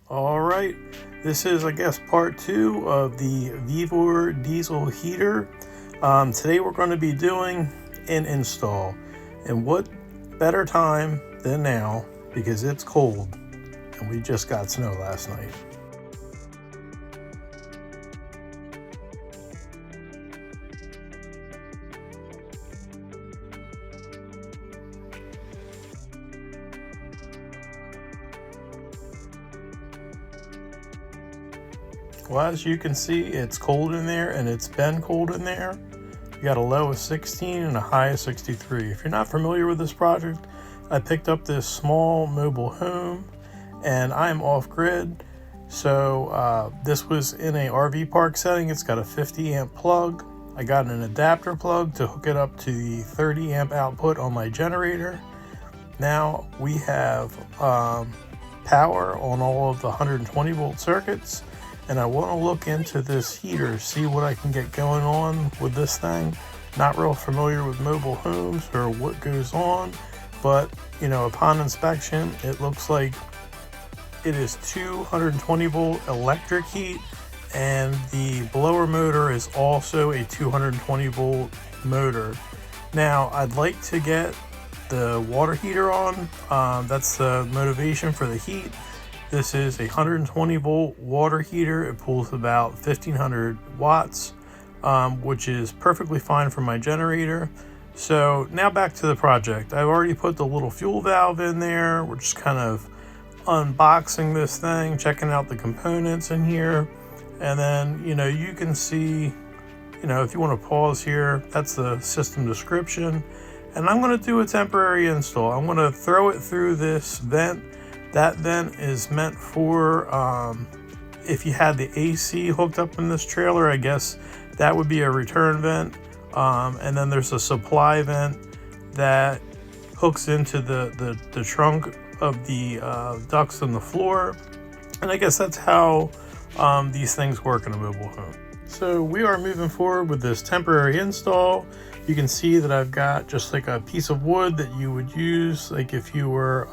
All right, this is, I guess, part two of the Vevor diesel heater. Today we're going to be doing an install, and what better time than now because it's cold and we just got snow last night. Well, as you can see, it's cold in there, and it's been cold in there. We got a low of 16 and a high of 63. If you're not familiar with this project, I picked up this small mobile home, and I'm off-grid. So this was in a RV park setting. It's got a 50 amp plug. I got an adapter plug to hook it up to the 30 amp output on my generator. Now we have power on all of the 120 volt circuits. And I want to look into this heater, see what I can get going on with this thing. Not real familiar with mobile homes or what goes on, but upon inspection, it looks like it is 220 volt electric heat, and the blower motor is also a 220 volt motor. Now, I'd like to get the water heater on. That's the motivation for the heat. This is a 120 volt water heater. It pulls about 1500 watts, which is perfectly fine for my generator. So now back to the project. I've already put the little fuel valve in there. We're just kind of unboxing this thing, checking out the components in here. And then, you can see, if you want to pause here, that's the system description. And I'm going to do a temporary install. I'm going to throw it through this vent. That vent is meant for if you had the AC hooked up in this trailer, I guess that would be a return vent. And then there's a supply vent that hooks into the trunk of the ducts on the floor. And I guess that's how these things work in a mobile home. So we are moving forward with this temporary install. You can see that I've got just like a piece of wood that you would use like if you were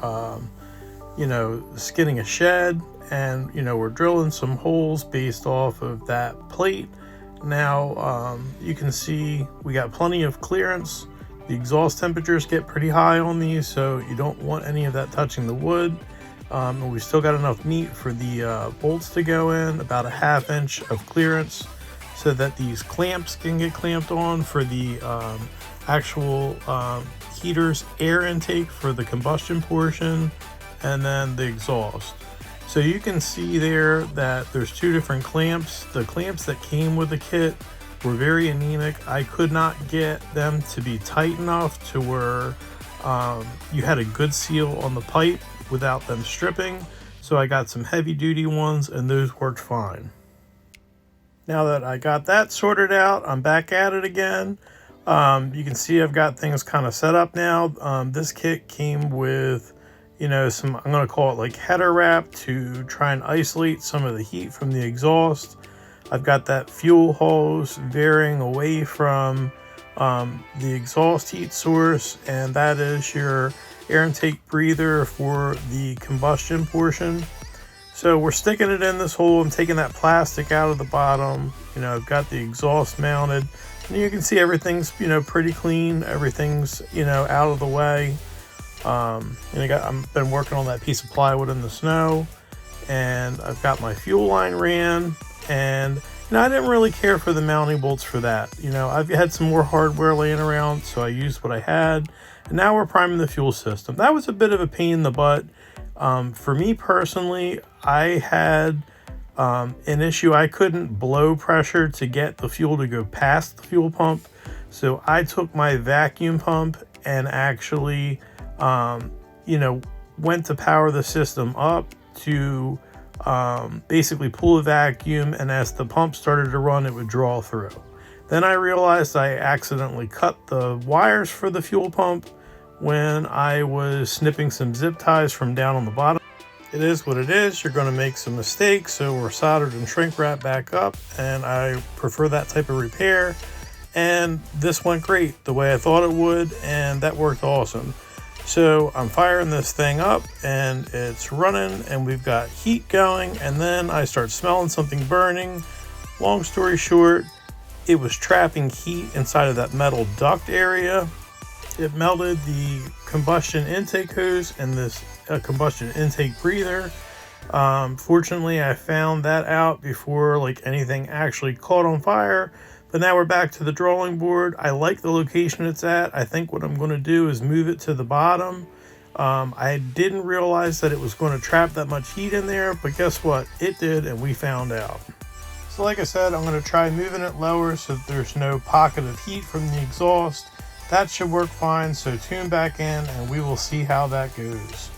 skinning a shed, and we're drilling some holes based off of that plate. Now you can see we got plenty of clearance. The exhaust temperatures get pretty high on these, so you don't want any of that touching the wood. And we still got enough meat for the bolts to go in, about a 1/2 inch of clearance, so that these clamps can get clamped on for the actual heater's air intake for the combustion portion, and then the exhaust. So you can see there that there's two different clamps. The clamps that came with the kit were very anemic. I could not get them to be tight enough to where you had a good seal on the pipe without them stripping. So I got some heavy duty ones, and those worked fine. Now that I got that sorted out, I'm back at it again. You can see I've got things kind of set up now. This kit came with some, I'm going to call it like header wrap to try and isolate some of the heat from the exhaust. I've got that fuel hose varying away from the exhaust heat source, and that is your air intake breather for the combustion portion. So we're sticking it in this hole. I'm taking that plastic out of the bottom. I've got the exhaust mounted, and you can see everything's pretty clean. Everything's out of the way. I've been working on that piece of plywood in the snow, and I've got my fuel line ran, and I didn't really care for the mounting bolts for that. I've had some more hardware laying around, so I used what I had, and now we're priming the fuel system. That was a bit of a pain in the butt. For me personally, I had an issue. I couldn't blow pressure to get the fuel to go past the fuel pump, so I took my vacuum pump and actually went to power the system up to basically pull a vacuum, and as the pump started to run, it would draw through. Then I realized I accidentally cut the wires for the fuel pump when I was snipping some zip ties from down on the bottom. It is what it is. You're going to make some mistakes, so we're soldered and shrink wrapped back up, and I prefer that type of repair. And this went great the way I thought it would, and that worked awesome. So I'm firing this thing up and it's running and we've got heat going, and then I start smelling something burning. Long story short, it was trapping heat inside of that metal duct area. It melted the combustion intake hose and this combustion intake breather. Fortunately, I found that out before like anything actually caught on fire. But now we're back to the drawing board. I like the location it's at. I think what I'm going to do is move it to the bottom. I didn't realize that it was going to trap that much heat in there, but guess what? It did, and we found out. So like I said, I'm going to try moving it lower so that there's no pocket of heat from the exhaust. That should work fine, so tune back in and we will see how that goes.